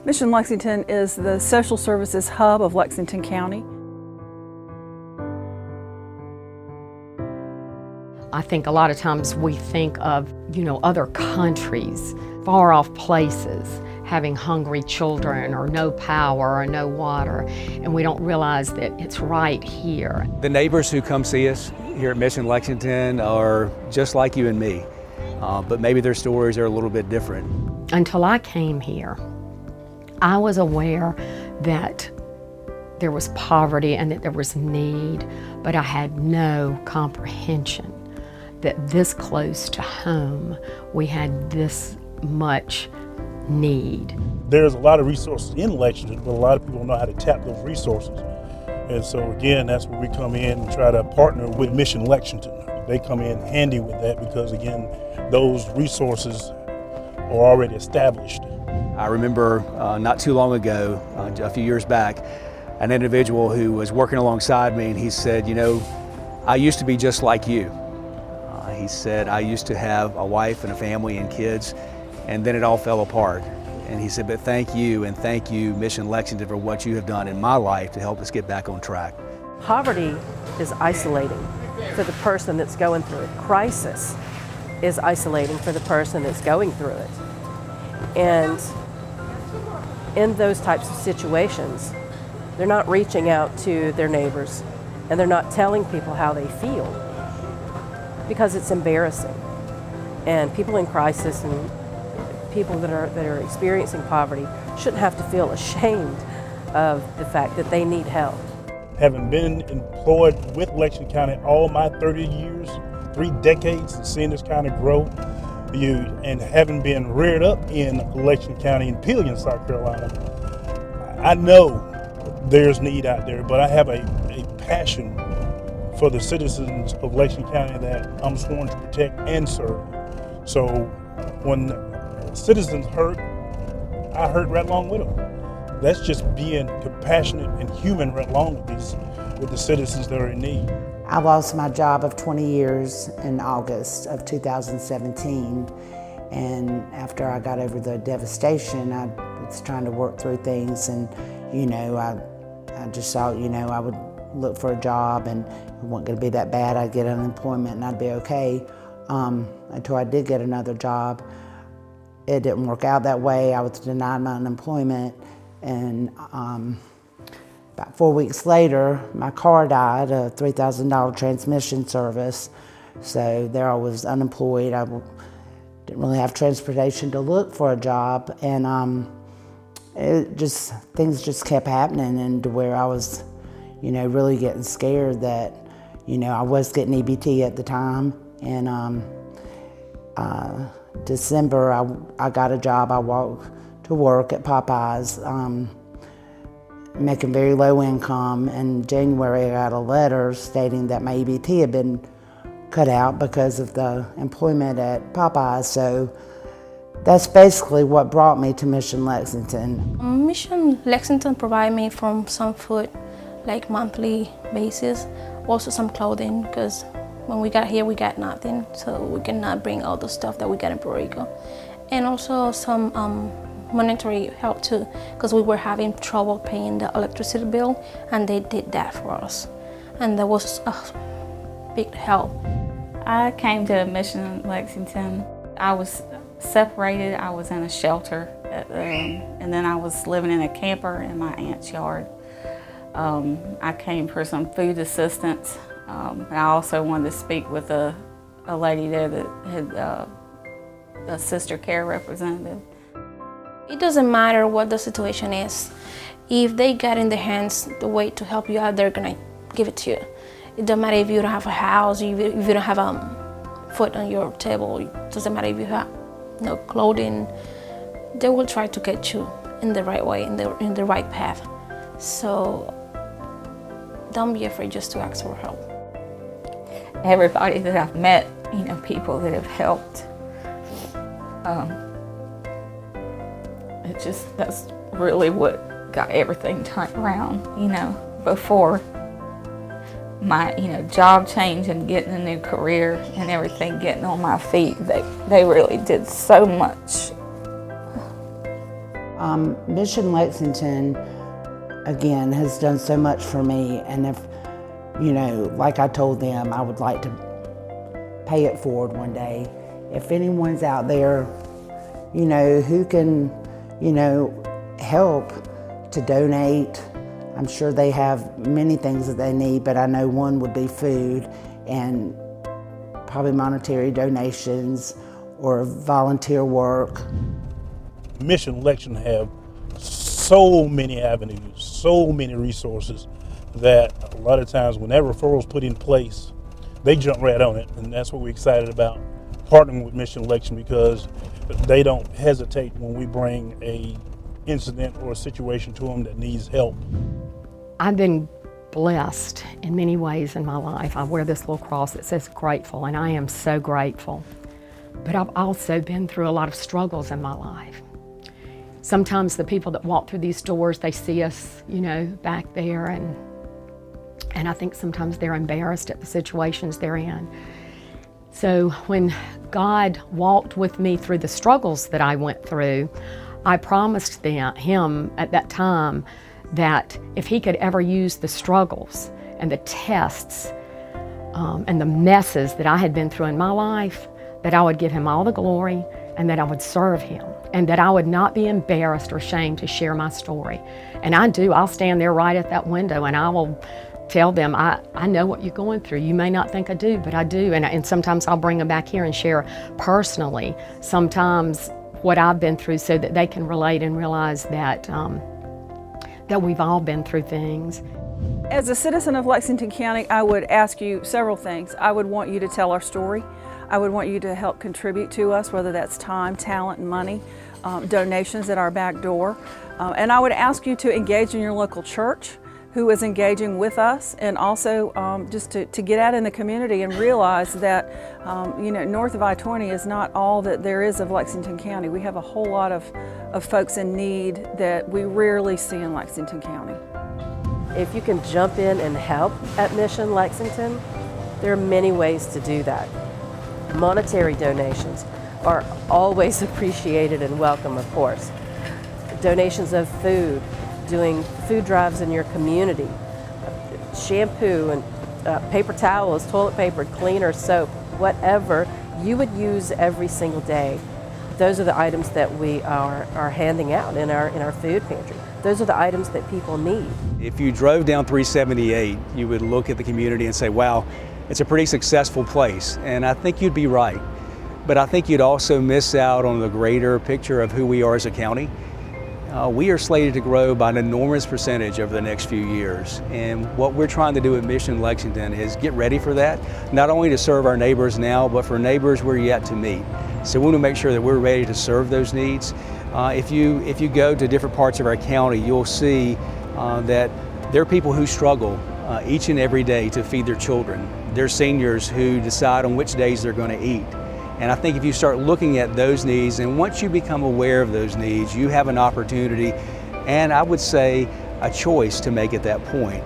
Mission Lexington is the social services hub of Lexington County. I think a lot of times we think of, other countries, far off places, having hungry children or no power or no water, and we don't realize that it's right here. The neighbors who come see us here at Mission Lexington are just like you and me, but maybe their stories are a little bit different. Until I came here, I was aware that there was poverty and that there was need, but I had no comprehension that this close to home, we had this much need. There's a lot of resources in Lexington, but a lot of people don't know how to tap those resources. And so again, that's where we come in and try to partner with Mission Lexington. They come in handy with that because again, those resources are already established. I remember not too long ago, a few years back, an individual who was working alongside me, and he said, I used to be just like you. He said, I used to have a wife and a family and kids, and then it all fell apart. And he said, but thank you, and thank you, Mission Lexington, for what you have done in my life to help us get back on track. Poverty is isolating for the person that's going through it. Crisis is isolating for the person that's going through it. And in those types of situations, they're not reaching out to their neighbors, and they're not telling people how they feel because it's embarrassing. And people in crisis and people that are experiencing poverty shouldn't have to feel ashamed of the fact that they need help. Having been employed with Lexington County all my 30 years, 3 decades, and seeing this county grow, and having been reared up in Lexington County in Pillion, South Carolina, I know there's need out there, but I have a passion for the citizens of Lexington County that I'm sworn to protect and serve. So when citizens hurt, I hurt right along with them. That's just being compassionate and human right along with the citizens that are in need. I lost my job of 20 years in August of 2017, and after I got over the devastation, I was trying to work through things, and I just thought, I would look for a job and it wasn't going to be that bad. I'd get unemployment and I'd be okay, until I did get another job. It didn't work out that way. I was denied my unemployment, and about 4 weeks later, my car died, a $3,000 transmission service. So there I was unemployed. I didn't really have transportation to look for a job, and things just kept happening, and to where I was, really getting scared that, I was getting EBT at the time, and December I got a job. I walked to work at Popeyes, making very low income. In January, I got a letter stating that my EBT had been cut out because of the employment at Popeyes. So that's basically what brought me to Mission Lexington. Mission Lexington provided me from some food, like monthly basis, also some clothing, because when we got here, we got nothing, so we cannot bring all the stuff that we got in Puerto Rico. And also some monetary help too, because we were having trouble paying the electricity bill, and they did that for us. And that was a big help. I came to Mission Lexington. I was separated. I was in a shelter, and then I was living in a camper in my aunt's yard. I came for some food assistance. And I also wanted to speak with a lady there that had a sister care representative. It doesn't matter what the situation is. If they got in their hands the way to help you out, they're gonna give it to you. It doesn't matter if you don't have a house, if you don't have food on your table. It doesn't matter if you have no clothing. They will try to get you in the right way, in the right path. So don't be afraid just to ask for help. Everybody that I've met, people that have helped, that's really what got everything turned around, before my, job change and getting a new career and everything, getting on my feet. They really did so much. Mission Lexington, again, has done so much for me, and if, you know, like I told them, I would like to pay it forward one day. If anyone's out there, you know, who can, you know, help to donate, I'm sure they have many things that they need, but I know one would be food and probably monetary donations or volunteer work. Mission Lexington have so many avenues, so many resources that a lot of times when that referral's put in place, they jump right on it, and that's what we're excited about, partnering with Mission Lexington, because they don't hesitate when we bring a incident or a situation to them that needs help. I've been blessed in many ways in my life. I wear this little cross that says grateful, and I am so grateful. But I've also been through a lot of struggles in my life. Sometimes the people that walk through these doors, they see us, you know, back there, and I think sometimes they're embarrassed at the situations they're in. So when God walked with me through the struggles that I went through, I promised him at that time that if he could ever use the struggles and the tests and the messes that I had been through in my life, that I would give him all the glory and that I would serve him and that I would not be embarrassed or ashamed to share my story. And I do. I'll stand there right at that window and I will tell them, I know what you're going through. You may not think I do, but I do. And sometimes I'll bring them back here and share personally sometimes what I've been through so that they can relate and realize that that we've all been through things. As a citizen of Lexington County, I would ask you several things. I would want you to tell our story. I would want you to help contribute to us, whether that's time, talent, and money, donations at our back door. And I would ask you to engage in your local church who is engaging with us, and also just to get out in the community and realize that you know, north of I-20 is not all that there is of Lexington County. We have a whole lot of folks in need that we rarely see in Lexington County. If you can jump in and help at Mission Lexington, there are many ways to do that. Monetary donations are always appreciated and welcome, of course. Donations of food, doing food drives in your community, shampoo and paper towels, toilet paper, cleaner, soap, whatever you would use every single day. Those are the items that we are handing out in our food pantry. Those are the items that people need. If you drove down 378, you would look at the community and say, wow, it's a pretty successful place. And I think you'd be right. But I think you'd also miss out on the greater picture of who we are as a county. We are slated to grow by an enormous percentage over the next few years. And what we're trying to do at Mission Lexington is get ready for that, not only to serve our neighbors now, but for neighbors we're yet to meet. So we want to make sure that we're ready to serve those needs. If you go to different parts of our county, you'll see that there are people who struggle each and every day to feed their children. There are seniors who decide on which days they're going to eat. And I think if you start looking at those needs, and once you become aware of those needs, you have an opportunity, and I would say a choice to make at that point.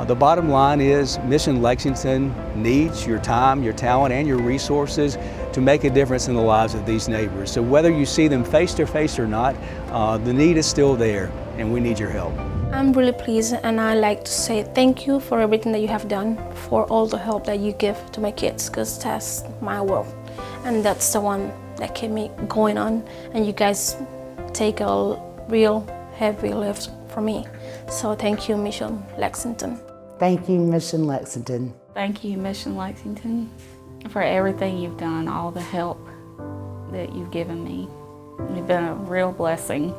The bottom line is Mission Lexington needs your time, your talent, and your resources to make a difference in the lives of these neighbors. So whether you see them face to face or not, the need is still there, and we need your help. I'm really pleased, and I'd like to say thank you for everything that you have done, for all the help that you give to my kids, because that's my world. And that's the one that kept me going on, and you guys take a real heavy lift for me. So thank you, Mission Lexington. Thank you, Mission Lexington. Thank you, Mission Lexington, for everything you've done, all the help that you've given me. You've been a real blessing.